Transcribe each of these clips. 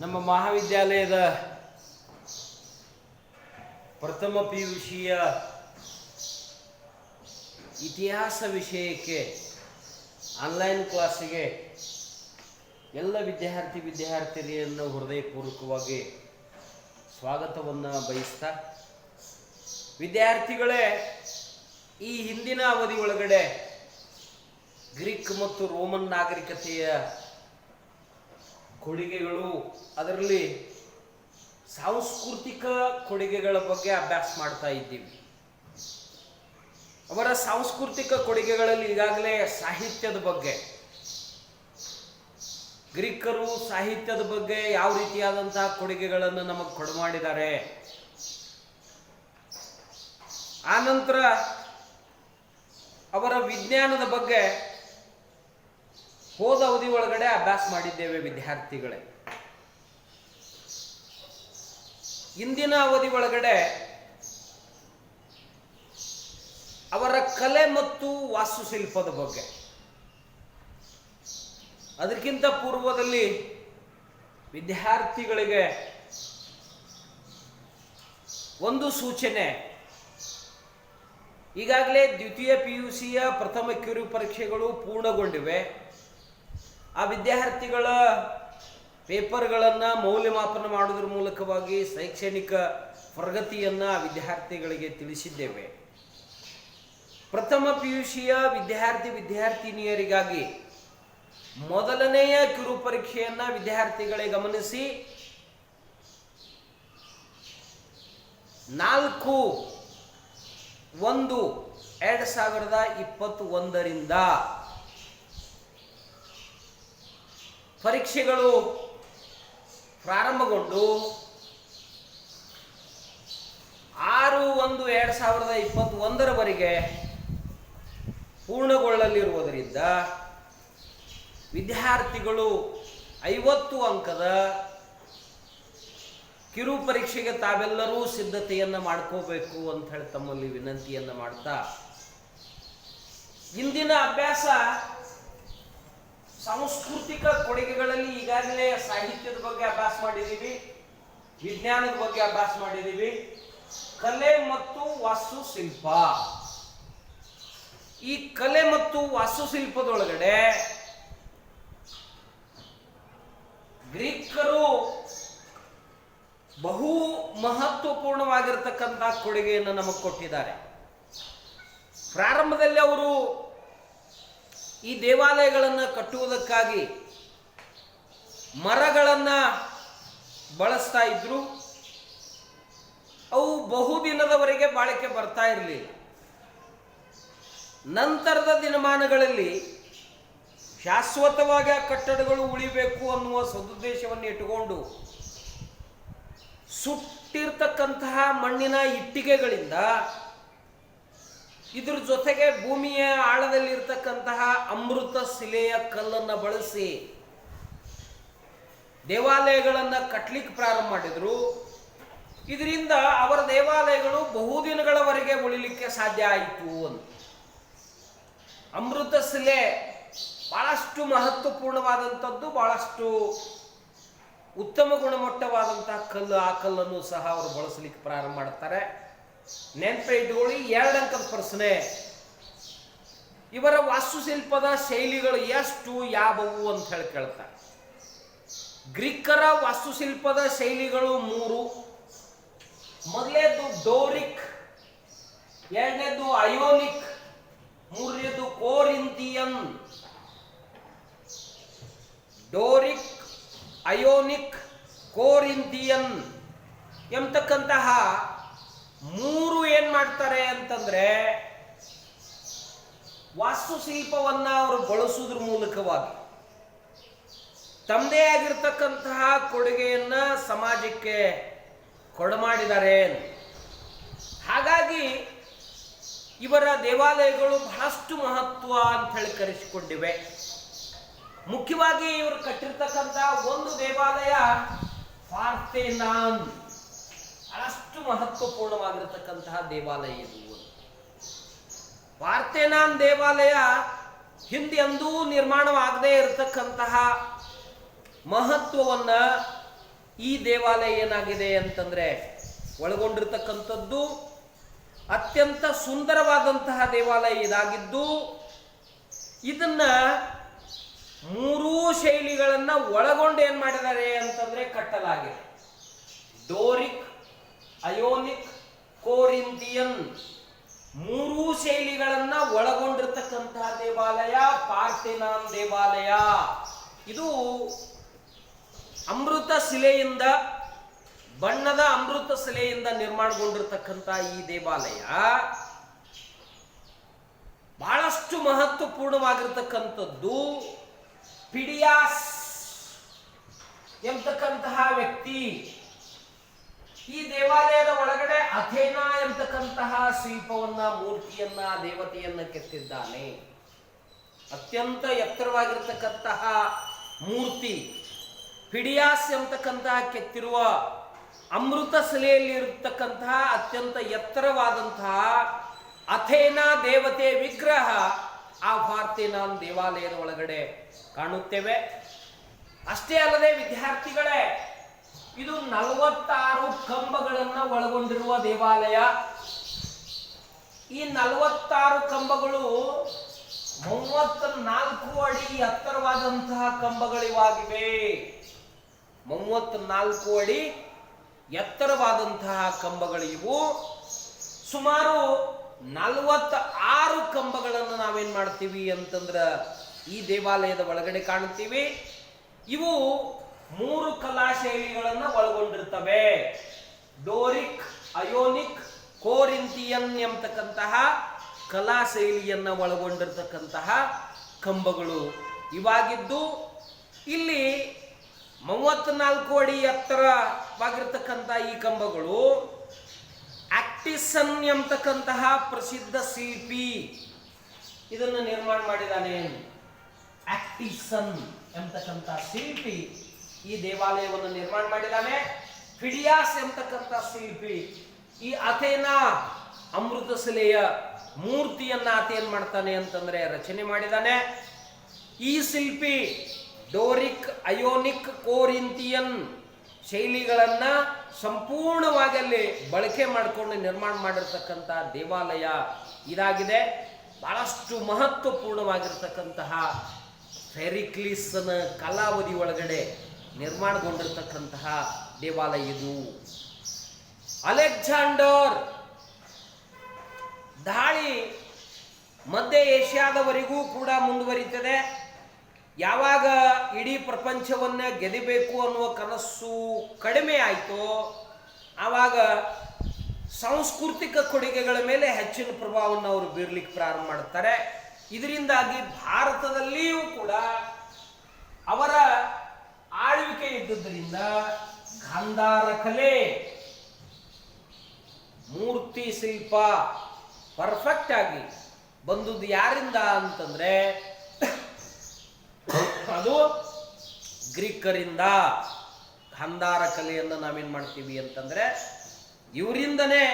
ನಮ್ಮ ಮಹಾವಿದ್ಯಾಲಯದ ಪ್ರಥಮ PUCಯ ಇತಿಹಾಸ ವಿಷಯಕ್ಕೆ ಆನ್ಲೈನ್ ಕ್ಲಾಸಿಗೆ ಎಲ್ಲ ವಿದ್ಯಾರ್ಥಿನಿಯನ್ನು ಹೃದಯಪೂರ್ವಕವಾಗಿ ಸ್ವಾಗತವನ್ನು ಬಯಸ್ತಾ, ವಿದ್ಯಾರ್ಥಿಗಳೇ, ಈ ಹಿಂದಿನ ಅವಧಿ ಒಳಗಡೆ ಗ್ರೀಕ್ ಮತ್ತು ರೋಮನ್ ನಾಗರಿಕತೆಯ ಕೊಡುಗೆಗಳು, ಅದರಲ್ಲಿ ಸಾಂಸ್ಕೃತಿಕ ಕೊಡುಗೆಗಳ ಬಗ್ಗೆ ಅಭ್ಯಾಸ ಮಾಡ್ತಾ ಇದ್ದೀವಿ. ಅವರ ಸಾಂಸ್ಕೃತಿಕ ಕೊಡುಗೆಗಳಲ್ಲಿ ಈಗಾಗಲೇ ಸಾಹಿತ್ಯದ ಬಗ್ಗೆ, ಗ್ರೀಕರು ಸಾಹಿತ್ಯದ ಬಗ್ಗೆ ಯಾವ ರೀತಿಯಾದಂತಹ ಕೊಡುಗೆಗಳನ್ನು ನಮಗೆ ಕೊಡಮಾಡಿದ್ದಾರೆ, ಆನಂತರ ಅವರ ವಿಜ್ಞಾನದ ಬಗ್ಗೆ ಹೋದ ಅವಧಿ ಒಳಗಡೆ ಅಭ್ಯಾಸ ಮಾಡಿದ್ದೇವೆ ವಿದ್ಯಾರ್ಥಿಗಳೇ. ಇಂದಿನ ಅವಧಿ ಒಳಗಡೆ ಅವರ ಕಲೆ ಮತ್ತು ವಾಸ್ತುಶಿಲ್ಪದ ಬಗ್ಗೆ, ಅದಕ್ಕಿಂತ ಪೂರ್ವದಲ್ಲಿ ವಿದ್ಯಾರ್ಥಿಗಳಿಗೆ ಒಂದು ಸೂಚನೆ. ಈಗಾಗಲೇ ದ್ವಿತೀಯ PUCಯ ಪ್ರಥಮ ಕಿರು ಪರೀಕ್ಷೆಗಳು ಪೂರ್ಣಗೊಂಡಿವೆ. ಆ ವಿದ್ಯಾರ್ಥಿಗಳ ಪೇಪರ್ಗಳನ್ನು ಮೌಲ್ಯಮಾಪನ ಮಾಡುವುದರ ಮೂಲಕವಾಗಿ ಶೈಕ್ಷಣಿಕ ಪ್ರಗತಿಯನ್ನು ವಿದ್ಯಾರ್ಥಿಗಳಿಗೆ ತಿಳಿಸಿದ್ದೇವೆ. ಪ್ರಥಮ PUCಯ ವಿದ್ಯಾರ್ಥಿನಿಯರಿಗಾಗಿ ಮೊದಲನೆಯ ಕಿರು ಪರೀಕ್ಷೆಯನ್ನು ವಿದ್ಯಾರ್ಥಿಗಳೇ ಗಮನಿಸಿ, 4/1/2021 ಪರೀಕ್ಷೆಗಳು ಪ್ರಾರಂಭಗೊಂಡು 6/1/2021 ಪೂರ್ಣಗೊಳ್ಳಲಿರುವುದರಿಂದ ವಿದ್ಯಾರ್ಥಿಗಳು 50 ಅಂಕದ ಕಿರು ಪರೀಕ್ಷೆಗೆ ತಾವೆಲ್ಲರೂ ಸಿದ್ಧತೆಯನ್ನು ಮಾಡ್ಕೋಬೇಕು ಅಂತ ಹೇಳಿ ತಮ್ಮಲ್ಲಿ ವಿನಂತಿಯನ್ನು ಮಾಡ್ತಾ, ಇಂದಿನ ಅಭ್ಯಾಸ ಸಾಂಸ್ಕೃತಿಕ ಕೊಡುಗೆಗಳಲ್ಲಿ ಈಗಾಗಲೇ ಸಾಹಿತ್ಯದ ಬಗ್ಗೆ ಅಭ್ಯಾಸ ಮಾಡಿದ್ದೀವಿ, ವಿಜ್ಞಾನದ ಬಗ್ಗೆ ಅಭ್ಯಾಸ ಮಾಡಿದ್ದೀವಿ, ಕಲೆ ಮತ್ತು ವಾಸ್ತುಶಿಲ್ಪ. ಈ ಕಲೆ ಮತ್ತು ವಾಸ್ತುಶಿಲ್ಪದೊಳಗಡೆ ಗ್ರೀಕರು ಬಹು ಮಹತ್ವಪೂರ್ಣವಾಗಿರತಕ್ಕಂಥ ಕೊಡುಗೆಯನ್ನು ನಮಗೆ ಕೊಟ್ಟಿದ್ದಾರೆ. ಪ್ರಾರಂಭದಲ್ಲಿ ಅವರು ಈ ದೇವಾಲಯಗಳನ್ನು ಕಟ್ಟುವುದಕ್ಕಾಗಿ ಮರಗಳನ್ನು ಬಳಸ್ತಾ ಇದ್ರು. ಅವು ಬಹುದಿನದವರೆಗೆ ಬಾಳಿಕೆ ಬರ್ತಾ ಇರಲಿಲ್ಲ. ನಂತರದ ದಿನಮಾನಗಳಲ್ಲಿ ಶಾಶ್ವತವಾಗಿ ಆ ಕಟ್ಟಡಗಳು ಉಳಿಬೇಕು ಅನ್ನುವ ಸದುದ್ದೇಶವನ್ನು ಇಟ್ಟುಕೊಂಡು ಸುಟ್ಟಿರ್ತಕ್ಕಂತಹ ಮಣ್ಣಿನ ಇಟ್ಟಿಗೆಗಳಿಂದ, ಇದ್ರ ಜೊತೆಗೆ ಭೂಮಿಯ ಆಳದಲ್ಲಿರ್ತಕ್ಕಂತಹ ಅಮೃತ ಶಿಲೆಯ ಕಲ್ಲನ್ನು ಬಳಸಿ ದೇವಾಲಯಗಳನ್ನು ಕಟ್ಟಲಿಕ್ಕೆ ಪ್ರಾರಂಭ ಮಾಡಿದ್ರು. ಇದರಿಂದ ಅವರ ದೇವಾಲಯಗಳು ಬಹುದಿನಗಳವರೆಗೆ ಉಳಿಲಿಕ್ಕೆ ಸಾಧ್ಯ ಆಯಿತು ಅಂತ. ಅಮೃತ ಶಿಲೆ ಬಹಳಷ್ಟು ಮಹತ್ವಪೂರ್ಣವಾದಂಥದ್ದು, ಬಹಳಷ್ಟು ಉತ್ತಮ ಗುಣಮಟ್ಟವಾದಂತಹ ಕಲ್ಲು. ಆ ಕಲ್ಲನ್ನು ಸಹ ಅವರು ಬಳಸಲಿಕ್ಕೆ ಪ್ರಾರಂಭ ಮಾಡ್ತಾರೆ. ನೆನಪು ಇಟ್ಕೊಳ್ಳಿ, 2 ಅಂಕದ ಪ್ರಶ್ನೆ. ಇವರ ವಾಸ್ತುಶಿಲ್ಪದ ಶೈಲಿಗಳು ಎಷ್ಟು ಯಾವುವು ಅಂತ ಹೇಳಿ ಕೇಳ್ತಾರೆ. ಗ್ರೀಕರ ವಾಸ್ತುಶಿಲ್ಪದ ಶೈಲಿಗಳು 3. ಮೊದಲನೇದು ಡೋರಿಕ್, ಎರಡನೇದು ಅಯೋನಿಕ್, ಮೂರನೇದು ಕೊರಿಂಥಿಯನ್. ಡೋರಿಕ್, ಅಯೋನಿಕ್, ಕೊರಿಂಥಿಯನ್ ಎಂಬತಕ್ಕಂತಹ 3 ಏನ್ ಮಾಡ್ತಾರೆ ಅಂತಂದ್ರೆ, ವಾಸ್ತುಶಿಲ್ಪವನ್ನ ಅವರು ಬಳಸುವುದ್ರ ಮೂಲಕವಾಗಿ ತಮ್ಮದೇ ಆಗಿರ್ತಕ್ಕಂತಹ ಕೊಡುಗೆಯನ್ನ ಸಮಾಜಕ್ಕೆ ಕೊಡಮಾಡಿದ್ದಾರೆ. ಹಾಗಾಗಿ ಇವರ ದೇವಾಲಯಗಳು ಬಹಳಷ್ಟು ಮಹತ್ವ ಅಂತ ಹೇಳಿ ಕರೆಸಿಕೊಂಡಿವೆ. ಮುಖ್ಯವಾಗಿ ಇವರು ಕಟ್ಟಿರ್ತಕ್ಕಂತಹ ಒಂದು ದೇವಾಲಯ ಪಾರ್ಥೆನಾನ್, ಬಹಳಷ್ಟು ಮಹತ್ವಪೂರ್ಣವಾಗಿರತಕ್ಕಂತಹ ದೇವಾಲಯ ಇದು. ಪಾರ್ಥೆನಾನ್ ದೇವಾಲಯ ಹಿಂದೆ ಎಂದೂ ನಿರ್ಮಾಣವಾಗದೇ ಇರತಕ್ಕಂತಹ ಮಹತ್ವವನ್ನು ಈ ದೇವಾಲಯ ಏನಾಗಿದೆ ಅಂತಂದ್ರೆ ಒಳಗೊಂಡಿರ್ತಕ್ಕಂಥದ್ದು ಅತ್ಯಂತ ಸುಂದರವಾದಂತಹ ದೇವಾಲಯ ಇದಾಗಿದ್ದು ಇದನ್ನ ಮೂರೂ ಶೈಲಿಗಳನ್ನ ಒಳಗೊಂಡು ಏನ್ ಮಾಡಿದ್ದಾರೆ ಅಂತಂದ್ರೆ ಕಟ್ಟಲಾಗಿದೆ. ಡೋರಿಕ್, ಅಯೋನಿಕ್, ಕೋರಿಂಥಿಯನ್ ಮೂರೂ ಶೈಲಿಗಳನ್ನ ಒಳಗೊಂಡಿರ್ತಕ್ಕಂತಹ ದೇವಾಲಯ ಪಾರ್ಥೆನಾನ್ ದೇವಾಲಯ. ಇದು ಅಮೃತ ಶಿಲೆಯಿಂದ, ಬಣ್ಣದ ಅಮೃತ ಶಿಲೆಯಿಂದ ನಿರ್ಮಾಣಗೊಂಡಿರ್ತಕ್ಕಂಥ ಈ ದೇವಾಲಯ ಬಹಳಷ್ಟು ಮಹತ್ವಪೂರ್ಣವಾಗಿರ್ತಕ್ಕಂಥದ್ದು. ಫಿಡಿಯಾಸ್ ಎಂಬತಕ್ಕಂತಹ ವ್ಯಕ್ತಿ ಈ ದೇವಾಲಯದ ಒಳಗಡೆ ಅಥೇನಾ ಎಂಬತಕ್ಕಂತಹ ಶಿಲ್ಪವನ್ನ, ಮೂರ್ತಿಯನ್ನ, ದೇವತೆಯನ್ನ ಕೆತ್ತಿದ್ದಾನೆ. ಅತ್ಯಂತ ಎತ್ತರವಾಗಿರ್ತಕ್ಕಂತಹ ಮೂರ್ತಿ ಫಿಡಿಯಾಸ್ ಎಂಬತಕ್ಕಂತಹ ಕೆತ್ತಿರುವ ಅಮೃತ ಶಿಲೆಯಲ್ಲಿ ಇರತಕ್ಕಂತಹ ಅತ್ಯಂತ ಎತ್ತರವಾದಂತಹ ಅಥೇನಾ ದೇವತೆ ವಿಗ್ರಹ ಆ ಪಾರ್ಥೆನಾನ್ ದೇವಾಲಯದ ಒಳಗಡೆ ಕಾಣುತ್ತೇವೆ. ಅಷ್ಟೇ ಅಲ್ಲದೆ ವಿದ್ಯಾರ್ಥಿಗಳೇ, ಇದು 46 ಕಂಬಗಳನ್ನ ಒಳಗೊಂಡಿರುವ ದೇವಾಲಯ. ಈ 46 ಕಂಬಗಳು 34 ಅಡಿ ಎತ್ತರವಾದಂತಹ ಕಂಬಗಳಿವಾಗಿವೆ. 34 ಅಡಿ ಎತ್ತರವಾದಂತಹ ಕಂಬಗಳಿವು. ಸುಮಾರು 46 ಕಂಬಗಳನ್ನು ನಾವೇನ್ ಮಾಡ್ತೀವಿ ಅಂತಂದ್ರ ಈ ದೇವಾಲಯದ ಒಳಗಡೆ ಕಾಣುತ್ತೀವಿ. ಇವು 3 ಕಲಾ ಶೈಲಿಗಳನ್ನು ಒಳಗೊಂಡಿರ್ತವೆ. ಡೋರಿಕ್, ಅಯೋನಿಕ್, ಕೋರಿಂಥಿಯನ್ ಎಂಬತಕ್ಕಂತಹ ಕಲಾ ಶೈಲಿಯನ್ನ ಒಳಗೊಂಡಿರ್ತಕ್ಕಂತಹ ಕಂಬಗಳು ಇವಾಗಿದ್ದು, ಇಲ್ಲಿ 34 ಅಡಿ ಎತ್ತರವಾಗಿರ್ತಕ್ಕಂಥ ಈ ಕಂಬಗಳು ಆಕ್ಟಿಸನ್ ಎಂಬತಕ್ಕಂತಹ ಪ್ರಸಿದ್ಧ ಶಿಲ್ಪಿ ಇದನ್ನು ನಿರ್ಮಾಣ ಮಾಡಿದ್ದಾನೆ. ಆಕ್ಟಿಸನ್ ಎಂಬತಕ್ಕಂಥ ಶಿಲ್ಪಿ ಈ ದೇವಾಲಯವನ್ನು ನಿರ್ಮಾಣ ಮಾಡಿದ್ದಾನೆ. ಫಿಡಿಯಾಸ್ ಎಂಬತಕ್ಕಂಥ ಶಿಲ್ಪಿ ಈ ಅಥೇನಾ ಅಮೃತ ಶಿಲೆಯ ಮೂರ್ತಿಯನ್ನ ಆತ ಏನ್ ಮಾಡ್ತಾನೆ ಅಂತಂದ್ರೆ ರಚನೆ ಮಾಡಿದ್ದಾನೆ. ಈ ಶಿಲ್ಪಿ ಡೋರಿಕ್, ಅಯೋನಿಕ್, ಕೋರಿಂಥಿಯನ್ ಶೈಲಿಗಳನ್ನ ಸಂಪೂರ್ಣವಾಗಿ ಅಲ್ಲಿ ಬಳಕೆ ಮಾಡಿಕೊಂಡು ನಿರ್ಮಾಣ ಮಾಡಿರ್ತಕ್ಕಂಥ ದೇವಾಲಯ ಇದಾಗಿದೆ. ಬಹಳಷ್ಟು ಮಹತ್ವಪೂರ್ಣವಾಗಿರ್ತಕ್ಕಂತಹ ಫೆರಿಕ್ಲಿಸ್ನ ಕಾಲಾವಧಿ ಒಳಗಡೆ ನಿರ್ಮಾಣಗೊಂಡಿರ್ತಕ್ಕಂತಹ ದೇವಾಲಯ ಇದು. ಅಲೆಕ್ಸಾಂಡರ್ ದಾಳಿ ಮಧ್ಯ ಏಷ್ಯಾದವರೆಗೂ ಕೂಡ ಮುಂದುವರಿತದೆ. ಯಾವಾಗ ಇಡೀ ಪ್ರಪಂಚವನ್ನ ಗೆದಿಬೇಕು ಅನ್ನುವ ಕನಸು ಕಡಿಮೆ ಆಯಿತೋ ಆವಾಗ ಸಾಂಸ್ಕೃತಿಕ ಕೊಡುಗೆಗಳ ಮೇಲೆ ಹೆಚ್ಚಿನ ಪ್ರಭಾವವನ್ನು ಅವರು ಬೀರ್ಲಿಕ್ಕೆ ಪ್ರಾರಂಭ ಮಾಡ್ತಾರೆ. ಇದರಿಂದಾಗಿ ಭಾರತದಲ್ಲಿಯೂ ಕೂಡ ಅವರ ಆಳ್ವಿಕೆ ಇದ್ದುದರಿಂದ ಗಾಂಧಾರ ಕಲೆ, ಮೂರ್ತಿ ಶಿಲ್ಪ ಪರ್ಫೆಕ್ಟ್ ಆಗಿ ಬಂದುದು ಯಾರಿಂದ ಅಂತಂದ್ರೆ ಅದು ಗ್ರೀಕರಿಂದ. ಗಾಂಧಾರ ಕಲೆಯನ್ನು ನಾವೇನ್ ಮಾಡ್ತೀವಿ ಅಂತಂದ್ರೆ ಇವರಿಂದನೇ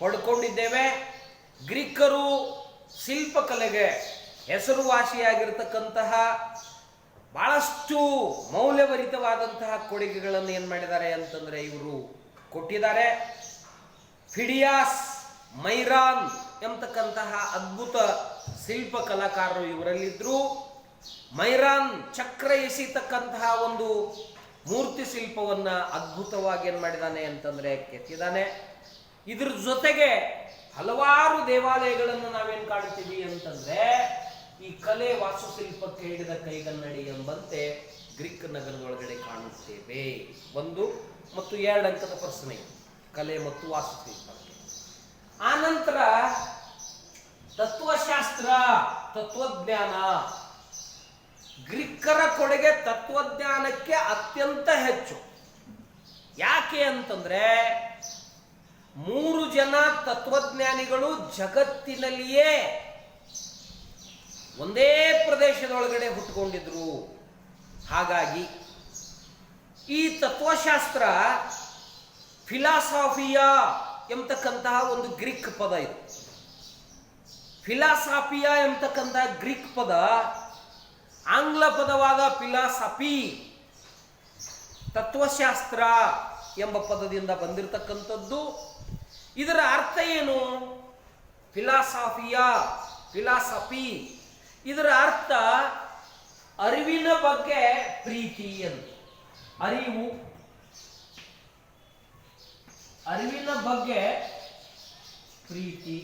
ಪಡ್ಕೊಂಡಿದ್ದೇವೆ. ಗ್ರೀಕರು ಶಿಲ್ಪಕಲೆಗೆ ಹೆಸರುವಾಸಿಯಾಗಿರ್ತಕ್ಕಂತಹ ಬಹಳಷ್ಟು ಮೌಲ್ಯಭರಿತವಾದಂತಹ ಕೊಡುಗೆಗಳನ್ನು ಏನ್ ಮಾಡಿದ್ದಾರೆ ಅಂತಂದ್ರೆ ಇವರು ಕೊಟ್ಟಿದ್ದಾರೆ. ಫಿಡಿಯಾಸ್, ಮೈರಾನ್ ಎಂಬತಕ್ಕಂತಹ ಅದ್ಭುತ ಶಿಲ್ಪ ಕಲಾಕಾರರು ಇವರಲ್ಲಿದ್ರು. ಮೈರಾನ್ ಚಕ್ರ ಎಸೆಯತಕ್ಕಂತಹ ಒಂದು ಮೂರ್ತಿ ಶಿಲ್ಪವನ್ನ ಅದ್ಭುತವಾಗಿ ಏನ್ ಮಾಡಿದಾನೆ ಅಂತಂದ್ರೆ ಕೆತ್ತಿದ್ದಾನೆ. ಇದ್ರ ಜೊತೆಗೆ ಹಲವಾರು ದೇವಾಲಯಗಳನ್ನು ನಾವೇನ್ ಕಾಣ್ತೀವಿ ಅಂತಂದ್ರೆ ಈ ಕಲೆ ವಾಸ್ತುಶಿಲ್ಪಕ್ಕೆ ಹಿಡಿದ ಕೈಗನ್ನಡಿ ಎಂಬಂತೆ ಗ್ರೀಕ್ ನಗರದೊಳಗಡೆ ಕಾಣುತ್ತೇವೆ. 1 ಮತ್ತು 2 ಅಂಕದ ಪ್ರಶ್ನೆ ಕಲೆ ಮತ್ತು ವಾಸ್ತುಶಿಲ್ಪಕ್ಕೆ. ಆನಂತರ ತತ್ವಶಾಸ್ತ್ರ, ತತ್ವಜ್ಞಾನ. ಗ್ರೀಕರ ಕೊಡುಗೆ ತತ್ವಜ್ಞಾನಕ್ಕೆ ಅತ್ಯಂತ ಹೆಚ್ಚು. ಯಾಕೆ ಅಂತಂದ್ರೆ 3 ಜನ ತತ್ವಜ್ಞಾನಿಗಳು ಜಗತ್ತಿನಲ್ಲಿಯೇ ಒಂದೇ ಪ್ರದೇಶದೊಳಗಡೆ ಹುಟ್ಟುಕೊಂಡಿದ್ರು. ಹಾಗಾಗಿ ಈ ತತ್ವಶಾಸ್ತ್ರ ಫಿಲಾಸಾಫಿಯಾ ಎಂಬತಕ್ಕಂತಹ ಒಂದು ಗ್ರೀಕ್ ಪದ ಇದು. ಫಿಲಾಸಾಫಿಯಾ ಎಂಬತಕ್ಕಂತಹ ಗ್ರೀಕ್ ಪದ ಆಂಗ್ಲ ಪದವಾದ ಫಿಲಾಸಫಿ ತತ್ವಶಾಸ್ತ್ರ ಎಂಬ ಪದದಿಂದ ಬಂದಿರತಕ್ಕಂಥದ್ದು. ಇದರ ಅರ್ಥ ಏನು? ಫಿಲಾಸಫಿ. ಇದರ ಅರ್ಥ ಅರಿವಿನ ಬಗ್ಗೆ ಪ್ರೀತಿ ಅಂತ. ಅರಿವಿನ ಬಗ್ಗೆ ಪ್ರೀತಿ.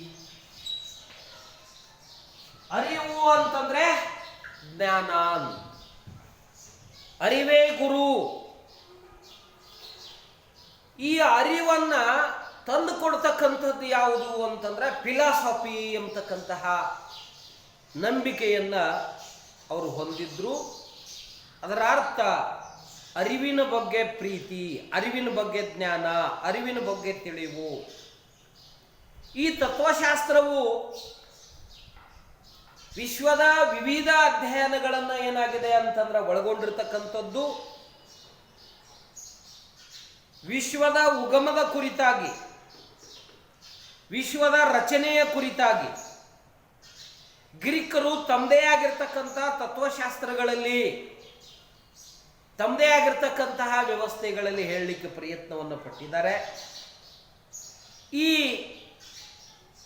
ಅರಿವು ಅಂತಂದ್ರೆ ಜ್ಞಾನ. ಅರಿವೇ ಗುರು. ಈ ಅರಿವನ್ನ ತಂದು ಕೊಡ್ತಕ್ಕಂಥದ್ದು ಯಾವುದು ಅಂತಂದ್ರೆ ಫಿಲಾಸಫಿ ಎಂಬತಕ್ಕಂತಹ ನಂಬಿಕೆಯನ್ನ ಅವರು ಹೊಂದಿದ್ರು. ಅದರ ಅರ್ಥ ಅರಿವಿನ ಬಗ್ಗೆ ಪ್ರೀತಿ, ಅರಿವಿನ ಬಗ್ಗೆ ಜ್ಞಾನ, ಅರಿವಿನ ಬಗ್ಗೆ ತಿಳಿವು. ಈ ತತ್ವಶಾಸ್ತ್ರವು ವಿಶ್ವದ ವಿವಿಧ ಅಧ್ಯಯನಗಳನ್ನು ಏನಾಗಿದೆ ಅಂತಂದ್ರೆ ಒಳಗೊಂಡಿರ್ತಕ್ಕಂಥದ್ದು. ವಿಶ್ವದ ಉಗಮದ ಕುರಿತಾಗಿ, ವಿಶ್ವದ ರಚನೆಯ ಕುರಿತಾಗಿ ಗ್ರೀಕರು ತಮ್ಮದೇ ಆಗಿರ್ತಕ್ಕಂಥ ತತ್ವಶಾಸ್ತ್ರಗಳಲ್ಲಿ, ತಮ್ಮದೇ ಆಗಿರ್ತಕ್ಕಂತಹ ವ್ಯವಸ್ಥೆಗಳಲ್ಲಿ ಹೇಳಲಿಕ್ಕೆ ಪ್ರಯತ್ನವನ್ನು ಪಟ್ಟಿದ್ದಾರೆ. ಈ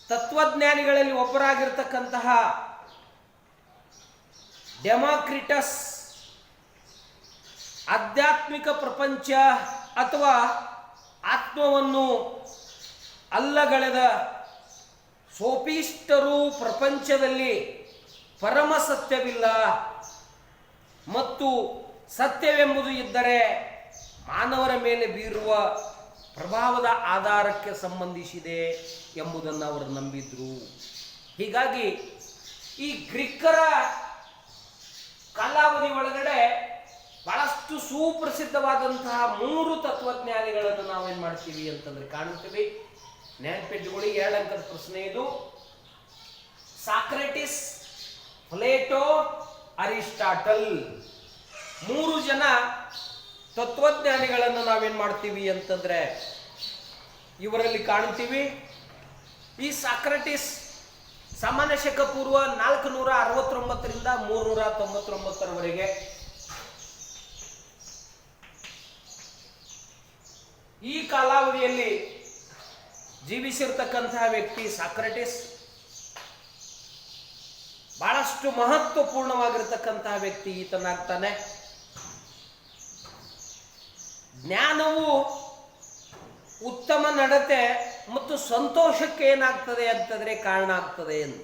ತತ್ವಜ್ಞಾನಿಗಳಲ್ಲಿ ಒಬ್ಬರಾಗಿರ್ತಕ್ಕಂತಹ ಡೆಮಾಕ್ರಿಟಸ್ ಆಧ್ಯಾತ್ಮಿಕ ಪ್ರಪಂಚ ಅಥವಾ ಆತ್ಮವನ್ನು ಅಲ್ಲಗಳೆದ ಸೋಫಿಸ್ಟರು ಪ್ರಪಂಚದಲ್ಲಿ ಪರಮ ಸತ್ಯವಿಲ್ಲ ಮತ್ತು ಸತ್ಯವೆಂಬುದು ಇದ್ದರೆ ಮಾನವರ ಮೇಲೆ ಬೀರುವ ಪ್ರಭಾವದ ಆಧಾರಕ್ಕೆ ಸಂಬಂಧಿಸಿದೆ ಎಂಬುದನ್ನು ಅವರು ನಂಬಿದ್ರು. ಹೀಗಾಗಿ ಈ ಗ್ರೀಕರ ಕಾಲಾವಧಿ ಒಳಗಡೆ ಬಹಳಷ್ಟು ಸುಪ್ರಸಿದ್ಧವಾದಂತಹ 3 ತತ್ವಜ್ಞಾನಿಗಳನ್ನು ನಾವೇನ್ ಮಾಡ್ತೀವಿ ಅಂತಂದ್ರೆ ಕಾಣುತ್ತೀವಿ. ನೆನಪಿಟ್ಟುಕೊಳ್ಳಿ, 2 ಅಂಕದ ಪ್ರಶ್ನೆ ಇದು. ಸಾಕ್ರೆಟಿಸ್, ಪ್ಲೇಟೋ, ಅರಿಸ್ಟಾಟಲ್ 3 ಜನ ತತ್ವಜ್ಞಾನಿಗಳನ್ನು ನಾವೇನ್ ಮಾಡ್ತೀವಿ ಅಂತಂದ್ರೆ ಇವರಲ್ಲಿ ಕಾಣುತ್ತೀವಿ. ಈ ಸಾಕ್ರೆಟಿಸ್ ಸಾಮಾನ್ಯ ಶಕ ಪೂರ್ವ 469ರಿಂದ 399ರವರೆಗೆ ಈ ಕಾಲಾವಧಿಯಲ್ಲಿ ಜೀವಿಸಿರ್ತಕ್ಕಂತಹ ವ್ಯಕ್ತಿ ಸಾಕ್ರೆಟಿಸ್. ಬಹಳಷ್ಟು ಮಹತ್ವಪೂರ್ಣವಾಗಿರ್ತಕ್ಕಂತಹ ವ್ಯಕ್ತಿ ಈತನಾಗ್ತಾನೆ. ಜ್ಞಾನವು ಉತ್ತಮ ನಡತೆ ಮತ್ತು ಸಂತೋಷಕ್ಕೆ ಏನಾಗ್ತದೆ ಅಂತಂದ್ರೆ ಕಾರಣ ಆಗ್ತದೆ ಎಂದು.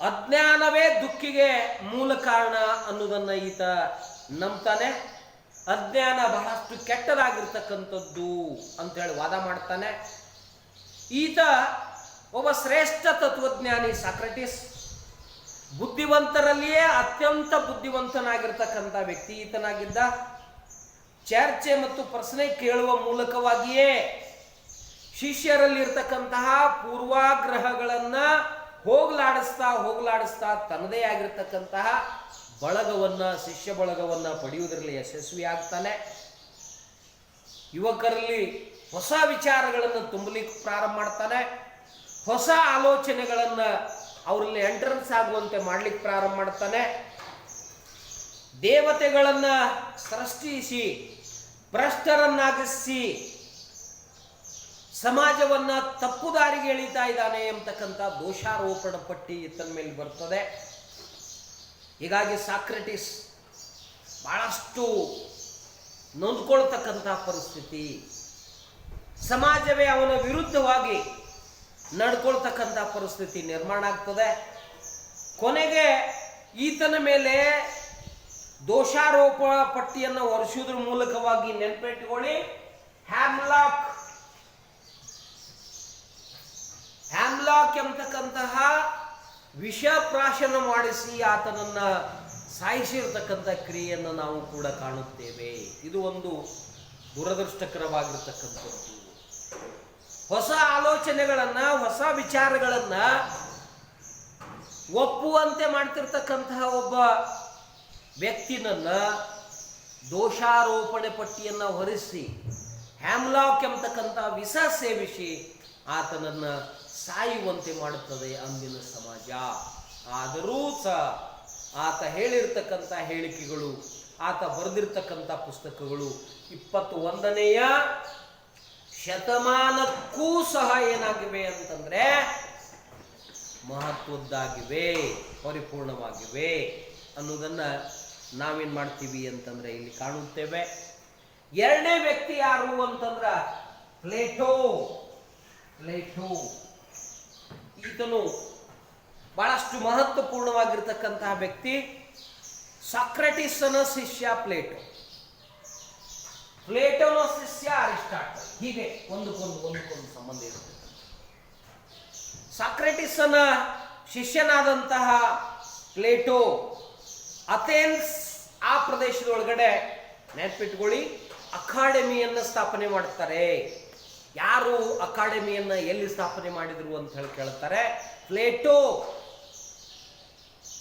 ಅಜ್ಞಾನವೇ ದುಃಖಿಗೆ ಮೂಲ ಕಾರಣ ಅನ್ನೋದನ್ನ ಈತ ನಂಬ್ತಾನೆ. ಅಜ್ಞಾನ ಬಹಳಷ್ಟು ಕೆಟ್ಟದಾಗಿರ್ತಕ್ಕಂಥದ್ದು ಅಂತೇಳಿ ವಾದ ಮಾಡ್ತಾನೆ. ಈತ ಒಬ್ಬ ಶ್ರೇಷ್ಠ ತತ್ವಜ್ಞಾನಿ ಸಾಕ್ರೆಟಿಸ್. ಬುದ್ಧಿವಂತರಲ್ಲಿಯೇ ಅತ್ಯಂತ ಬುದ್ಧಿವಂತನಾಗಿರ್ತಕ್ಕಂಥ ವ್ಯಕ್ತಿ ಈತನಾಗಿದ್ದ. ಚರ್ಚೆ ಮತ್ತು ಪ್ರಶ್ನೆ ಕೇಳುವ ಮೂಲಕವಾಗಿಯೇ ಶಿಷ್ಯರಲ್ಲಿರ್ತಕ್ಕಂತಹ ಪೂರ್ವಾಗ್ರಹಗಳನ್ನ ಹೋಗಲಾಡಿಸ್ತಾ ತನ್ನದೇ ಆಗಿರ್ತಕ್ಕಂತಹ ಬಳಗವನ್ನ, ಶಿಷ್ಯ ಬಳಗವನ್ನ ಪಡೆಯುವುದರಲ್ಲಿ ಯಶಸ್ವಿ ಆಗ್ತಾನೆ. ಯುವಕರಲ್ಲಿ ಹೊಸ ವಿಚಾರಗಳನ್ನು ತುಂಬಲಿಕ್ಕೆ ಪ್ರಾರಂಭ ಮಾಡ್ತಾನೆ. ಹೊಸ ಆಲೋಚನೆಗಳನ್ನ ಅವರಲ್ಲಿ ಎಂಟ್ರೆನ್ಸ್ ಆಗುವಂತೆ ಮಾಡ್ಲಿಕ್ಕೆ ಪ್ರಾರಂಭ ಮಾಡ್ತಾನೆ. ದೇವತೆಗಳನ್ನ ಸೃಷ್ಟಿಸಿ ಭ್ರಷ್ಟರನ್ನಾಗಿಸಿ ಸಮಾಜವನ್ನ ತಪ್ಪು ದಾರಿಗೆ ಎಳಿತಾ ಇದ್ದಾನೆ ಎಂಬತಕ್ಕಂಥ ದೋಷಾರೋಪಣ ಪಟ್ಟಿ ಈತನ ಮೇಲೆ ಬರ್ತದೆ. ಹೀಗಾಗಿ ಸಾಕ್ರೆಟಿಸ್ ಬಹಳಷ್ಟು ನೊಂದ್ಕೊಳ್ತಕ್ಕಂಥ ಪರಿಸ್ಥಿತಿ, ಸಮಾಜವೇ ಅವನ ವಿರುದ್ಧವಾಗಿ ನಡ್ಕೊಳ್ತಕ್ಕಂಥ ಪರಿಸ್ಥಿತಿ ನಿರ್ಮಾಣ ಆಗ್ತದೆ. ಕೊನೆಗೆ ಈತನ ಮೇಲೆ ದೋಷಾರೋಪ ಪಟ್ಟಿಯನ್ನು ಹೊರಿಸುವುದರ ಮೂಲಕವಾಗಿ ನೆನಪಿಟ್ಟುಕೊಳ್ಳಿ, ಹ್ಯಾಮ್ಲಾಕ್ ಎಂಬತಕ್ಕಂತಹ ವಿಷಪ್ರಾಶನ ಮಾಡಿಸಿ ಆತನನ್ನ ಸಾಯಿಸಿರ್ತಕ್ಕಂಥ ಕ್ರಿಯೆಯನ್ನು ನಾವು ಕೂಡ ಕಾಣುತ್ತೇವೆ. ಇದು ಒಂದು ದುರದೃಷ್ಟಕರವಾಗಿರ್ತಕ್ಕಂಥದ್ದು. ಹೊಸ ಆಲೋಚನೆಗಳನ್ನ, ಹೊಸ ವಿಚಾರಗಳನ್ನ ಒಪ್ಪುವಂತೆ ಮಾಡ್ತಿರ್ತಕ್ಕಂತಹ ಒಬ್ಬ ವ್ಯಕ್ತಿನನ್ನ ದೋಷಾರೋಪಣೆ ಪಟ್ಟಿಯನ್ನ ಹೊರಿಸಿ ಹ್ಯಾಮ್ಲಾಕ್ ಎಂಬತಕ್ಕಂಥ ವಿಷ ಸೇವಿಸಿ ಆತನನ್ನ ಸಾಯುವಂತೆ ಮಾಡುತ್ತದೆ ಅಂದಿನ ಸಮಾಜ. ಆದರೂ ಸಹ ಆತ ಹೇಳಿರ್ತಕ್ಕಂಥ ಹೇಳಿಕೆಗಳು ಆತ ಬರೆದಿರ್ತಕ್ಕಂಥ ಪುಸ್ತಕಗಳು 21ನೆಯ ಶತಮಾನಕ್ಕೂ ಸಹ ಏನಾಗಿವೆ ಅಂತಂದ್ರೆ ಮಹತ್ವದ್ದಾಗಿವೆ, ಪರಿಪೂರ್ಣವಾಗಿವೆ ಅನ್ನೋದನ್ನ ನಾವೇನ್ ಮಾಡ್ತೀವಿ ಅಂತಂದ್ರೆ ಇಲ್ಲಿ ಕಾಣುತ್ತೇವೆ. ಎರಡನೇ ವ್ಯಕ್ತಿ ಯಾರು ಅಂತಂದ್ರ ಪ್ಲೇಟೋ. ಈತನು ಬಹಳಷ್ಟು ಮಹತ್ವಪೂರ್ಣವಾಗಿರ್ತಕ್ಕಂತಹ ವ್ಯಕ್ತಿ. ಸಾಕ್ರೆಟಿಸನ ಶಿಷ್ಯ ಪ್ಲೇಟೋನ ಶಿಷ್ಯ ಅರಿಸ್ಟಾಟಲ್. ಹೀಗೆ ಒಂದಕ್ಕೊಂದು ಸಂಬಂಧ ಇರುತ್ತೆ. ಸಾಕ್ರೆಟಿಸನ ಶಿಷ್ಯನಾದಂತಹ ಪ್ಲೇಟೋ ಅಥೆನ್ಸ್ ಆ ಪ್ರದೇಶದೊಳಗಡೆ ನೆನಪಿಟ್ಕೊಳ್ಳಿ ಅಕಾಡೆಮಿಯನ್ನು ಸ್ಥಾಪನೆ ಮಾಡ್ತಾರೆ. ಯಾರು ಅಕಾಡೆಮಿಯನ್ನ ಎಲ್ಲಿ ಸ್ಥಾಪನೆ ಮಾಡಿದ್ರು ಅಂತ ಹೇಳಿ ಕೇಳ್ತಾರೆ. ಪ್ಲೇಟೋ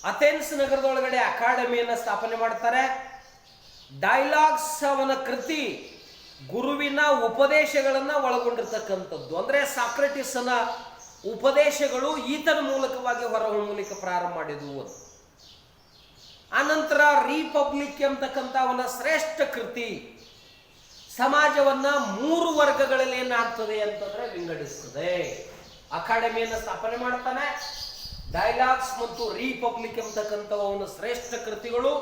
ಅಥೆನ್ಸ್ ನಗರದೊಳಗಡೆ ಅಕಾಡೆಮಿಯನ್ನ ಸ್ಥಾಪನೆ ಮಾಡ್ತಾರೆ. ಡೈಲಾಗ್ಸ್ ಅವನ ಕೃತಿ ಗುರುವಿನ ಉಪದೇಶಗಳನ್ನ ಒಳಗೊಂಡಿರ್ತಕ್ಕಂಥದ್ದು. ಅಂದ್ರೆ ಸಾಕ್ರೆಟಿಸನ ಉಪದೇಶಗಳು ಈತನ ಮೂಲಕವಾಗಿ ಹೊರಹೊಮ್ಮಲಿಕ್ಕೆ ಪ್ರಾರಂಭ ಮಾಡಿದವು. ಆನಂತರ ರಿಪಬ್ಲಿಕ್ ಎಂಬತಕ್ಕಂಥ ಅವನ ಶ್ರೇಷ್ಠ ಕೃತಿ ಸಮಾಜವನ್ನ 3 ವರ್ಗಗಳಲ್ಲಿ ಏನಾಗ್ತದೆ ಅಂತಂದ್ರೆ ವಿಂಗಡಿಸ್ತದೆ. ಅಕಾಡೆಮಿಯನ್ನು ಸ್ಥಾಪನೆ ಮಾಡ್ತಾನೆ. ಡೈಲಾಗ್ಸ್ ಮತ್ತು ರಿಪಬ್ಲಿಕ್ ಎಂಬತಕ್ಕಂಥ ಅವನ ಶ್ರೇಷ್ಠ ಕೃತಿಗಳು.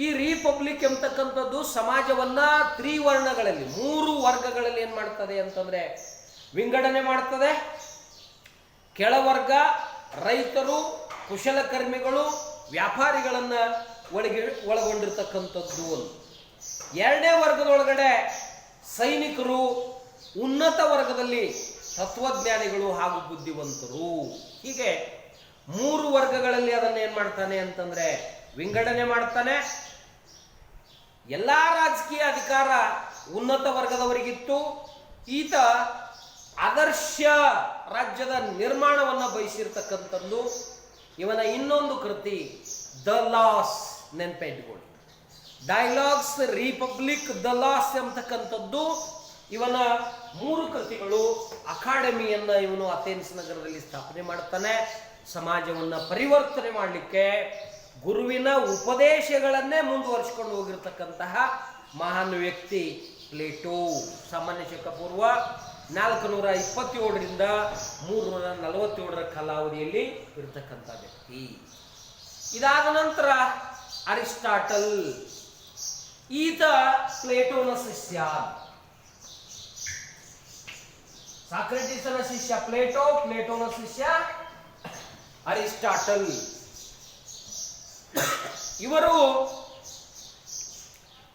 ಈ ರಿಪಬ್ಲಿಕ್ ಎಂಬತಕ್ಕಂಥದ್ದು ಸಮಾಜವನ್ನ ತ್ರಿವರ್ಣಗಳಲ್ಲಿ 3 ವರ್ಗಗಳಲ್ಲಿ ಏನ್ ಮಾಡ್ತದೆ ಅಂತಂದ್ರೆ ವಿಂಗಡಣೆ ಮಾಡ್ತದೆ. ಕೆಳವರ್ಗ ರೈತರು, ಕುಶಲಕರ್ಮಿಗಳು, ವ್ಯಾಪಾರಿಗಳನ್ನ ಒಳಗೊಂಡಿರ್ತಕ್ಕಂಥದ್ದು. ಎರಡನೇ ವರ್ಗದೊಳಗಡೆ ಸೈನಿಕರು, ಉನ್ನತ ವರ್ಗದಲ್ಲಿ ತತ್ವಜ್ಞಾನಿಗಳು ಹಾಗೂ ಬುದ್ಧಿವಂತರು. ಹೀಗೆ 3 ವರ್ಗಗಳಲ್ಲಿ ಅದನ್ನ ಏನ್ ಮಾಡ್ತಾನೆ ಅಂತಂದ್ರೆ ವಿಂಗಡಣೆ ಮಾಡ್ತಾನೆ. ಎಲ್ಲಾ ರಾಜಕೀಯ ಅಧಿಕಾರ ಉನ್ನತ ವರ್ಗದವರಿಗಿತ್ತು. ಈತ ಆದರ್ಶ ರಾಜ್ಯದ ನಿರ್ಮಾಣವನ್ನ ಬಯಸಿರ್ತಕ್ಕಂಥದ್ದು. ಇವನ ಇನ್ನೊಂದು ಕೃತಿ ದ ಲಾಸ್, ನೆನಪಿಟ್ಕೊಳ್ಳಿ. ಡೈಲಾಗ್ಸ್, ರಿಪಬ್ಲಿಕ್, ದ ಲಾಸ್ ಎಂಬತಕ್ಕಂಥದ್ದು ಇವನ 3 ಕೃತಿಗಳು. ಅಕಾಡೆಮಿಯನ್ನ ಇವನು ಅಥೆನ್ಸ್ ನಗರದಲ್ಲಿ ಸ್ಥಾಪನೆ ಮಾಡ್ತಾನೆ. ಸಮಾಜವನ್ನ ಪರಿವರ್ತನೆ ಮಾಡಲಿಕ್ಕೆ ಗುರುವಿನ ಉಪದೇಶಗಳನ್ನೇ ಮುಂದುವರಿಸಿಕೊಂಡು ಹೋಗಿರ್ತಕ್ಕಂತಹ ಮಹಾನ್ ವ್ಯಕ್ತಿ ಪ್ಲೇಟೋ. ಸಾಮಾನ್ಯ ಶಕ ಪೂರ್ವ 427ರಿಂದ 347 ಕಾಲಾವಧಿಯಲ್ಲಿ ಇರತಕ್ಕಂಥ ವ್ಯಕ್ತಿ. ಇದಾದ ನಂತರ ಅರಿಸ್ಟಾಟಲ್. ಈತ ಪ್ಲೇಟೋನ ಶಿಷ್ಯ. ಸಾಕ್ರೆಟಿಸನ ಶಿಷ್ಯ ಪ್ಲೇಟೋ, ಪ್ಲೇಟೋನ ಶಿಷ್ಯ ಅರಿಸ್ಟಾಟಲ್. ಇವರು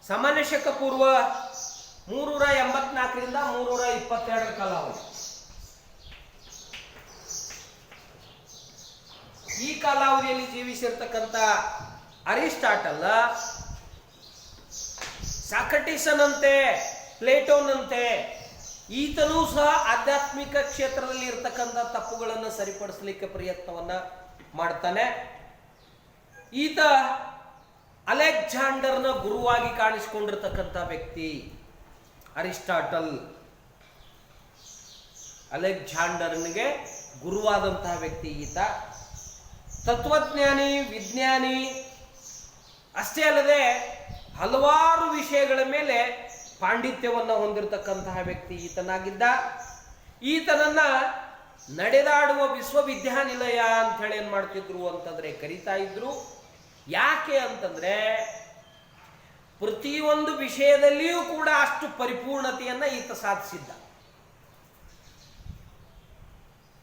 ಸಾಮಾನ್ಯ ಶಕ ಪೂರ್ವ 384ರಿಂದ 322 ಕಾಲಾವಧಿ. ಈ ಕಾಲಾವಧಿಯಲ್ಲಿ ಜೀವಿಸಿರ್ತಕ್ಕಂಥ ಅರಿಸ್ಟಾಟಲ್ ಸಾಕ್ರೆಟಿಸನಂತೆ ಪ್ಲೇಟೋನಂತೆ ಈತನೂ ಸಹ ಆಧ್ಯಾತ್ಮಿಕ ಕ್ಷೇತ್ರದಲ್ಲಿ ಇರ್ತಕ್ಕಂಥ ತಪ್ಪುಗಳನ್ನು ಸರಿಪಡಿಸಲಿಕ್ಕೆ ಪ್ರಯತ್ನವನ್ನ ಮಾಡ್ತಾನೆ. ಈತ ಅಲೆಕ್ಸಾಂಡರ್ನ ಗುರುವಾಗಿ ಕಾಣಿಸಿಕೊಂಡಿರ್ತಕ್ಕಂಥ ವ್ಯಕ್ತಿ ಅರಿಸ್ಟಾಟಲ್. ಅಲೆಕ್ಸಾಂಡರ್ನಿಗೆ ಗುರುವಾದಂತಹ ವ್ಯಕ್ತಿ ಈತ. ತತ್ವಜ್ಞಾನಿ, ವಿಜ್ಞಾನಿ ಅಷ್ಟೇ ಅಲ್ಲದೆ ಹಲವಾರು ವಿಷಯಗಳ ಮೇಲೆ ಪಾಂಡಿತ್ಯವನ್ನು ಹೊಂದಿರತಕ್ಕಂತಹ ವ್ಯಕ್ತಿ ಈತನಾಗಿದ್ದ. ಈತನನ್ನ ನಡೆದಾಡುವ ವಿಶ್ವವಿದ್ಯಾನಿಲಯ ಅಂತ ಹೇಳಿ ಏನ್ ಮಾಡ್ತಿದ್ರು ಅಂತಂದ್ರೆ ಕರೀತಾ ಇದ್ರು. ಯಾಕೆ ಅಂತಂದ್ರೆ ಪ್ರತಿಯೊಂದು ವಿಷಯದಲ್ಲಿಯೂ ಕೂಡ ಅಷ್ಟು ಪರಿಪೂರ್ಣತೆಯನ್ನ ಈತ ಸಾಧಿಸಿದ್ದ.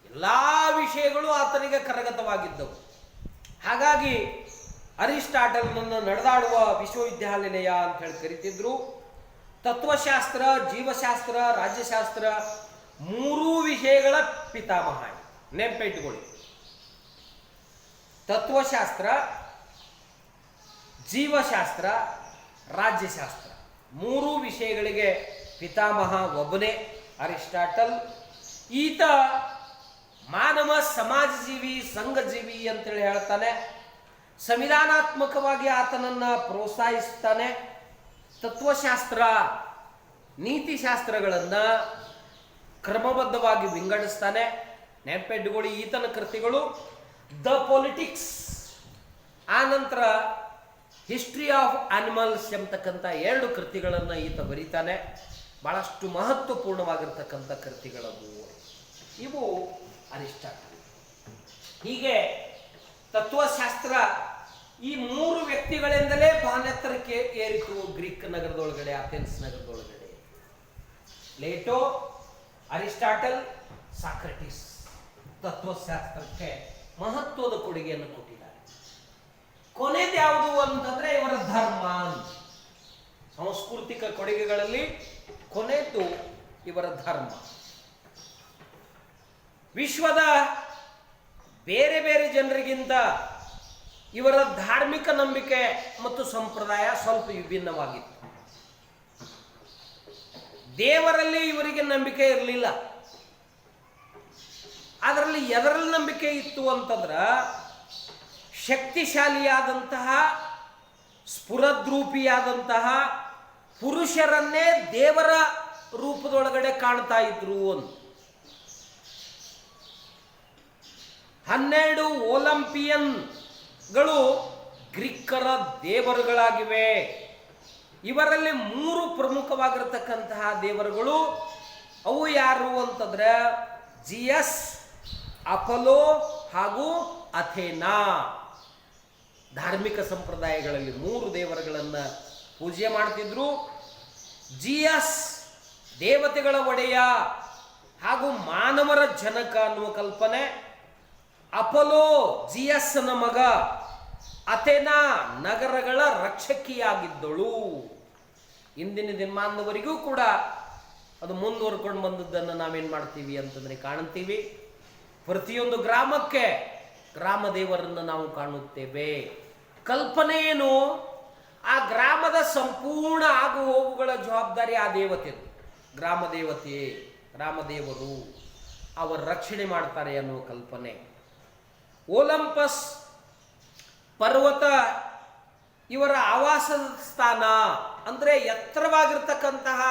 ಎಲ್ಲಾ ವಿಷಯಗಳು ಆತನಿಗೆ ಕರಗತವಾಗಿದ್ದವು. ಹಾಗಾಗಿ ಅರಿಸ್ಟಾಟಲ್ನನ್ನು ನಡೆದಾಡುವ ವಿಶ್ವವಿದ್ಯಾನಿಲಯ ಅಂತ ಹೇಳಿ ಕರೀತಿದ್ರು. ತತ್ವಶಾಸ್ತ್ರ, ಜೀವಶಾಸ್ತ್ರ, ರಾಜ್ಯಶಾಸ್ತ್ರ 3 ವಿಷಯಗಳ ಪಿತಾಮಹ. ನೆನಪಿಟ್ಟುಕೊಳ್ಳಿ. ತತ್ವಶಾಸ್ತ್ರ, ಜೀವಶಾಸ್ತ್ರ, ರಾಜ್ಯಶಾಸ್ತ್ರ 3 ವಿಷಯಗಳಿಗೆ ಪಿತಾಮಹ ಒಬ್ಬನೇ ಅರಿಸ್ಟಾಟಲ್. ಈತ ಮಾನವ ಸಮಾಜಜೀವಿ, ಸಂಘಜೀವಿ ಅಂತೇಳಿ ಹೇಳ್ತಾನೆ. ಸಂವಿಧಾನಾತ್ಮಕವಾಗಿ ಆತನನ್ನ ಪ್ರೋತ್ಸಾಹಿಸ್ತಾನೆ. ತತ್ವಶಾಸ್ತ್ರ, ನೀತಿಶಾಸ್ತ್ರಗಳನ್ನ ಕ್ರಮಬದ್ಧವಾಗಿ ವಿಂಗಡಿಸ್ತಾನೆ. ನೆನಪಿಟ್ಟುಕೊಳ್ಳಿ, ಈತನ ಕೃತಿಗಳು ದ ಪೊಲಿಟಿಕ್ಸ್, ಆನಂತರ ಹಿಸ್ಟ್ರಿ ಆಫ್ ಆನಿಮಲ್ಸ್ ಎಂಬತಕ್ಕಂಥ 2 ಕೃತಿಗಳನ್ನು ಈತ ಬರೀತಾನೆ. ಬಹಳಷ್ಟು ಮಹತ್ವಪೂರ್ಣವಾಗಿರ್ತಕ್ಕಂಥ ಕೃತಿಗಳವು ಇವು ಅರಿಸ್ಟಾಟಲ್. ಹೀಗೆ ತತ್ವಶಾಸ್ತ್ರ ಈ 3 ವ್ಯಕ್ತಿಗಳಿಂದಲೇ ಬಾನೆತ್ತರಕ್ಕೆ ಏರಿತು. ಗ್ರೀಕ್ ನಗರದೊಳಗಡೆ, ಅಥೆನ್ಸ್ ನಗರದೊಳಗಡೆ ಪ್ಲೇಟೋ, ಅರಿಸ್ಟಾಟಲ್, ಸಾಕ್ರಟಿಸ್ ತತ್ವಶಾಸ್ತ್ರಕ್ಕೆ ಮಹತ್ವದ ಕೊಡುಗೆಯನ್ನು ಕೊಟ್ಟಿದ್ದಾರೆ. ಕೊನೆದು ಯಾವುದು ಅಂತಂದ್ರೆ ಇವರ ಧರ್ಮ. ಸಾಂಸ್ಕೃತಿಕ ಕೊಡುಗೆಗಳಲ್ಲಿ ಕೊನೆದು ಇವರ ಧರ್ಮ. ವಿಶ್ವದ ಬೇರೆ ಬೇರೆ ಜನರಿಗಿಂತ ಇವರ ಧಾರ್ಮಿಕ ನಂಬಿಕೆ ಮತ್ತು ಸಂಪ್ರದಾಯ ಸ್ವಲ್ಪ ವಿಭಿನ್ನವಾಗಿತ್ತು. ದೇವರಲ್ಲಿ ಇವರಿಗೆ ನಂಬಿಕೆ ಇರಲಿಲ್ಲ. ಅದರಲ್ಲಿ ಎದರಲ್ಲಿ ನಂಬಿಕೆ ಇತ್ತು ಅಂತಂದ್ರೆ ಶಕ್ತಿಶಾಲಿಯಾದಂತಹ ಸ್ಫುರದ್ರೂಪಿಯಾದಂತಹ ಪುರುಷರನ್ನೇ ದೇವರ ರೂಪದೊಳಗಡೆ ಕಾಣ್ತಾ ಇದ್ರು ಅಂತ. 12 ಒಲಿಂಪಿಯನ್ಗಳು ಗ್ರೀಕರ ದೇವರುಗಳಾಗಿವೆ. ಇವರಲ್ಲಿ 3 ಪ್ರಮುಖವಾಗಿರತಕ್ಕಂತಹ ದೇವರುಗಳು ಅವು ಯಾರು ಅಂತಂದ್ರೆ ಜಿಯಸ್, ಅಪೋಲೋ ಹಾಗೂ ಅಥೇನಾ. ಧಾರ್ಮಿಕ ಸಂಪ್ರದಾಯಗಳಲ್ಲಿ 3 ದೇವರುಗಳನ್ನು ಪೂಜೆ ಮಾಡ್ತಿದ್ರು. ಜಿಯಸ್ ದೇವತೆಗಳ ಒಡೆಯ ಹಾಗೂ ಮಾನವರ ಜನಕ ಅನ್ನುವ ಕಲ್ಪನೆ. ಅಪೋಲೋ ಜಿಯಸ್ನ ಮಗ. ಅಥೇನಾ ನಗರಗಳ ರಕ್ಷಕಿಯಾಗಿದ್ದಳು. ಇಂದಿನ ದಿನಮಾನದವರೆಗೂ ಕೂಡ ಅದು ಮುಂದುವರ್ಕೊಂಡು ಬಂದದ್ದನ್ನು ನಾವೇನು ಮಾಡ್ತೀವಿ ಅಂತಂದರೆ ಕಾಣುತ್ತೀವಿ. ಪ್ರತಿಯೊಂದು ಗ್ರಾಮಕ್ಕೆ ಗ್ರಾಮ ದೇವರನ್ನು ನಾವು ಕಾಣುತ್ತೇವೆ. ಕಲ್ಪನೆ ಏನು? ಆ ಗ್ರಾಮದ ಸಂಪೂರ್ಣ ಆಗು ಹೋಗುಗಳ ಜವಾಬ್ದಾರಿ ಆ ದೇವತೆ. ಗ್ರಾಮ ದೇವತೆ, ಗ್ರಾಮದೇವರು ಅವರ ರಕ್ಷಣೆ ಮಾಡ್ತಾರೆ ಅನ್ನುವ ಕಲ್ಪನೆ. ಒಲಂಪಸ್ ಪರ್ವತ ಇವರ ಆವಾಸ ಸ್ಥಾನ. ಅಂದರೆ ಎತ್ತರವಾಗಿರ್ತಕ್ಕಂತಹ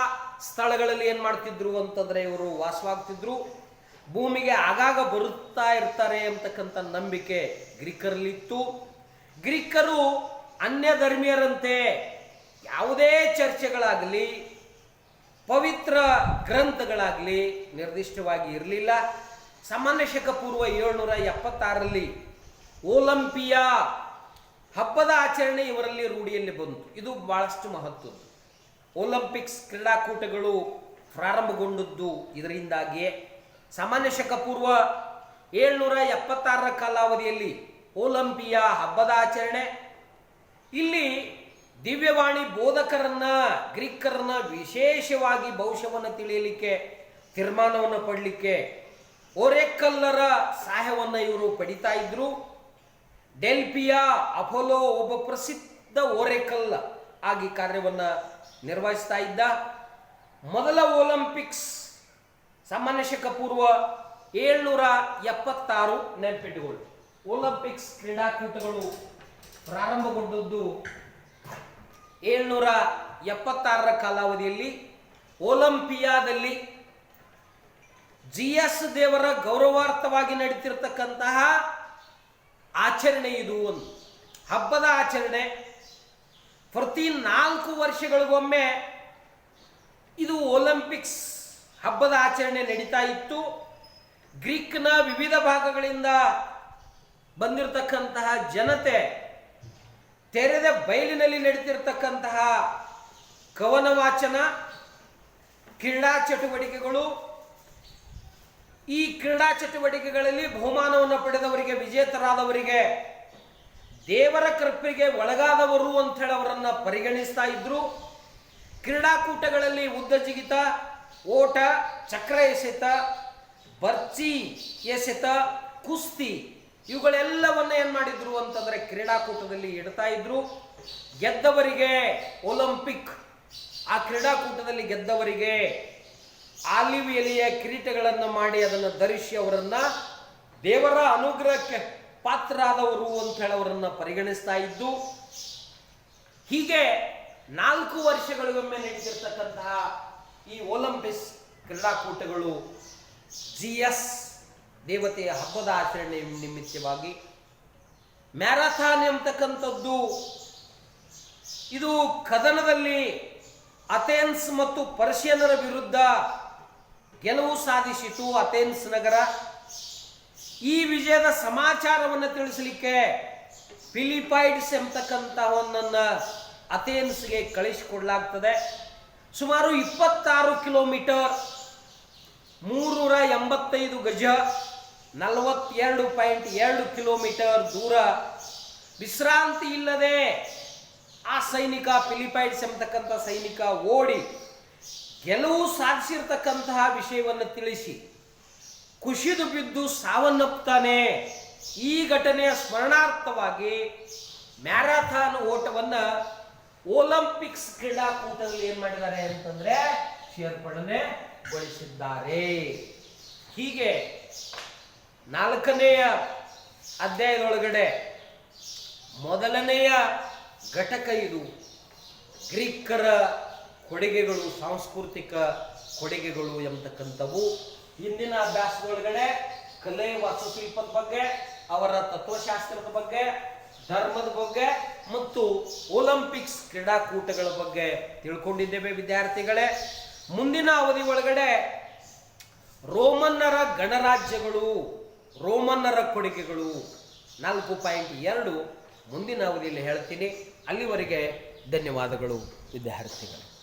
ಸ್ಥಳಗಳಲ್ಲಿ ಏನು ಮಾಡ್ತಿದ್ರು ಅಂತಂದರೆ ಇವರು ವಾಸವಾಗ್ತಿದ್ರು. ಭೂಮಿಗೆ ಆಗಾಗ ಬರುತ್ತಾ ಇರ್ತಾರೆ ಅಂತಕ್ಕಂಥ ನಂಬಿಕೆ ಗ್ರೀಕರಲ್ಲಿತ್ತು. ಗ್ರೀಕರು ಅನ್ಯ ಧರ್ಮೀಯರಂತೆ ಯಾವುದೇ ಚರ್ಚೆಗಳಾಗಲಿ ಪವಿತ್ರ ಗ್ರಂಥಗಳಾಗಲಿ ನಿರ್ದಿಷ್ಟವಾಗಿ ಇರಲಿಲ್ಲ. ಸಾಮಾನ್ಯ ಶಕ ಪೂರ್ವ 776ರಲ್ಲಿ ಒಲಿಂಪಿಯಾ ಹಬ್ಬದ ಆಚರಣೆ ಇವರಲ್ಲಿ ರೂಢಿಯಲ್ಲಿ ಬಂತು. ಇದು ಬಹಳಷ್ಟು ಮಹತ್ವದ್ದು. ಒಲಿಂಪಿಕ್ಸ್ ಕ್ರೀಡಾಕೂಟಗಳು ಪ್ರಾರಂಭಗೊಂಡದ್ದು ಇದರಿಂದಾಗಿಯೇ. ಸಾಮಾನ್ಯ ಶಕ ಪೂರ್ವ 776ರ ಕಾಲಾವಧಿಯಲ್ಲಿ ಒಲಿಂಪಿಯಾ ಹಬ್ಬದ ಆಚರಣೆ. ಇಲ್ಲಿ ದಿವ್ಯವಾಣಿ ಬೋಧಕರನ್ನ, ಗ್ರೀಕರನ್ನ ವಿಶೇಷವಾಗಿ ಭವಿಷ್ಯವನ್ನು ತಿಳಿಯಲಿಕ್ಕೆ, ತೀರ್ಮಾನವನ್ನು ಪಡಲಿಕ್ಕೆ ಓರೆಕಲ್ಲರ ಸಹಾಯವನ್ನು ಇವರು ಪಡಿತಾ ಇದ್ರು. ಡೆಲ್ಫಿಯಾ ಅಪೋಲೋ ಒಬ್ಬ ಪ್ರಸಿದ್ಧ ಓರೆಕಲ್ ಆಗಿ ಕಾರ್ಯವನ್ನು ನಿರ್ವಹಿಸ್ತಾ ಇದ್ದ. ಮೊದಲ ಒಲಿಂಪಿಕ್ಸ್ ಸಾಮಾನ್ಯ ಶಕ ಪೂರ್ವ 776 ನೆನಪಿಟ್ಟುಕೊಳ್ಳಿ. ಒಲಿಂಪಿಕ್ಸ್ ಕ್ರೀಡಾಕೂಟಗಳು ಪ್ರಾರಂಭಗೊಂಡದ್ದು 776ರ ಕಾಲಾವಧಿಯಲ್ಲಿ. ಒಲಿಂಪಿಯಾದಲ್ಲಿ ಜಿಯಸ್ ದೇವರ ಗೌರವಾರ್ಥವಾಗಿ ನಡೀತಿರ್ತಕ್ಕಂತಹ ಆಚರಣೆ ಇದು. ಒಂದು ಹಬ್ಬದ ಆಚರಣೆ. ಪ್ರತಿ 4 ವರ್ಷಗಳಿಗೊಮ್ಮೆ ಇದು ಒಲಿಂಪಿಕ್ಸ್ ಹಬ್ಬದ ಆಚರಣೆ ನಡೀತಾ ಇತ್ತು. ಗ್ರೀಕ್ನ ವಿವಿಧ ಭಾಗಗಳಿಂದ ಬಂದಿರತಕ್ಕಂತಹ ಜನತೆ ತೆರೆದ ಬಯಲಿನಲ್ಲಿ ನಡೀತಿರ್ತಕ್ಕಂತಹ ಕವನ ವಾಚನ, ಕ್ರೀಡಾ ಚಟುವಟಿಕೆಗಳು, ಈ ಕ್ರೀಡಾ ಚಟುವಟಿಕೆಗಳಲ್ಲಿ ಬಹುಮಾನವನ್ನು ಪಡೆದವರಿಗೆ, ವಿಜೇತರಾದವರಿಗೆ, ದೇವರ ಕೃಪೆಗೆ ಒಳಗಾದವರು ಅಂತ ಹೇಳಿ ಅವರನ್ನು ಪರಿಗಣಿಸ್ತಾ ಇದ್ರು. ಕ್ರೀಡಾಕೂಟಗಳಲ್ಲಿ ಉದ್ದ ಜಿಗಿತ, ಓಟ, ಚಕ್ರ ಎಸೆತ, ಬರ್ಚಿ ಎಸೆತ, ಕುಸ್ತಿ ಇವುಗಳೆಲ್ಲವನ್ನ ಏನು ಮಾಡಿದ್ರು ಅಂತಂದರೆ ಕ್ರೀಡಾಕೂಟದಲ್ಲಿ ಇಡ್ತಾ ಇದ್ರು. ಗೆದ್ದವರಿಗೆ ಒಲಿಂಪಿಕ್, ಆ ಕ್ರೀಡಾಕೂಟದಲ್ಲಿ ಗೆದ್ದವರಿಗೆ ಆಲಿವ್ ಎಲೆಯ ಕಿರೀಟಗಳನ್ನು ಮಾಡಿ ಅದನ್ನು ಧರಿಸಿ ಅವರನ್ನು ದೇವರ ಅನುಗ್ರಹಕ್ಕೆ ಪಾತ್ರರಾದವರು ಅಂತ ಹೇಳಿ ಅವರನ್ನು ಪರಿಗಣಿಸ್ತಾ ಇದ್ದು. ಹೀಗೆ 4 ವರ್ಷಗಳಿಗೊಮ್ಮೆ ನಡೀತಿರ್ತಕ್ಕಂತಹ ಈ ಒಲಿಂಪಿಕ್ಸ್ ಕ್ರೀಡಾಕೂಟಗಳು ಜಿಯಸ್ ದೇವತೆಯ ಹಬ್ಬದ ಆಚರಣೆ ನಿಮಿತ್ತವಾಗಿ. ಮ್ಯಾರಥಾನ್ ಎಂಬತಕ್ಕಂಥದ್ದು ಇದು ಕದನದಲ್ಲಿ ಅಥೆನ್ಸ್ ಮತ್ತು ಪರ್ಷಿಯನರ ವಿರುದ್ಧ ಗೆಲುವು ಸಾಧಿಸಿತು ಅಥೆನ್ಸ್ ನಗರ. ಈ ವಿಜಯದ ಸಮಾಚಾರವನ್ನು ತಿಳಿಸಲಿಕ್ಕೆ ಫಿಲಿಪೈಡ್ಸ್ ಎಂಬತಕ್ಕಂತಹವನ್ನ ಅಥೆನ್ಸ್ಗೆ ಕಳಿಸಿಕೊಡಲಾಗ್ತದೆ. ಸುಮಾರು 26 ಕಿಲೋಮೀಟರ್ 385 ಗಜ 42.2 ಕಿಲೋಮೀಟರ್ ದೂರ ವಿಶ್ರಾಂತಿ ಇಲ್ಲದೆ ಆ ಸೈನಿಕ ಫಿಲಿಪೈಡ್ಸ್ ಎಂಬತಕ್ಕಂಥ ಸೈನಿಕ ಓಡಿ ಗೆಲುವು ಸಾಧಿಸಿರ್ತಕ್ಕಂತಹ ವಿಷಯವನ್ನು ತಿಳಿಸಿ ಕುಸಿದು ಬಿದ್ದು ಸಾವನ್ನಪ್ಪುತ್ತಾನೆ. ಈ ಘಟನೆಯ ಸ್ಮರಣಾರ್ಥವಾಗಿ ಮ್ಯಾರಥಾನ್ ಓಟವನ್ನ ಒಲಿಂಪಿಕ್ಸ್ ಕ್ರೀಡಾಕೂಟದಲ್ಲಿ ಏನ್ ಮಾಡಿದ್ದಾರೆ ಅಂತಂದ್ರೆ ಸೇರ್ಪಡೆಗೊಳಿಸಿದ್ದಾರೆ. ಹೀಗೆ 4ನೆಯ ಅಧ್ಯಾಯದೊಳಗಡೆ ಮೊದಲನೆಯ ಘಟಕ ಇದು ಗ್ರೀಕರ ಕೊಡುಗೆಗಳು, ಸಾಂಸ್ಕೃತಿಕ ಕೊಡುಗೆಗಳು ಎಂಬತಕ್ಕಂಥವು. ಹಿಂದಿನ ಅಭ್ಯಾಸದೊಳಗಡೆ ಕಲೆ ವಾಸ್ತುಶಿಲ್ಪದ ಬಗ್ಗೆ, ಅವರ ತತ್ವಶಾಸ್ತ್ರದ ಬಗ್ಗೆ, ಧರ್ಮದ ಬಗ್ಗೆ ಮತ್ತು ಒಲಿಂಪಿಕ್ಸ್ ಕ್ರೀಡಾಕೂಟಗಳ ಬಗ್ಗೆ ತಿಳ್ಕೊಂಡಿದ್ದೇವೆ ವಿದ್ಯಾರ್ಥಿಗಳೇ. ಮುಂದಿನ ಅವಧಿ ಒಳಗಡೆ ರೋಮನ್ನರ ಗಣರಾಜ್ಯಗಳು, ರೋಮನ್ನರ ಕೊಡುಗೆಗಳು 4.2 ಮುಂದಿನ ಅವಧಿಯಲ್ಲಿ ಹೇಳ್ತೀನಿ. ಅಲ್ಲಿವರೆಗೆ ಧನ್ಯವಾದಗಳು ವಿದ್ಯಾರ್ಥಿಗಳು.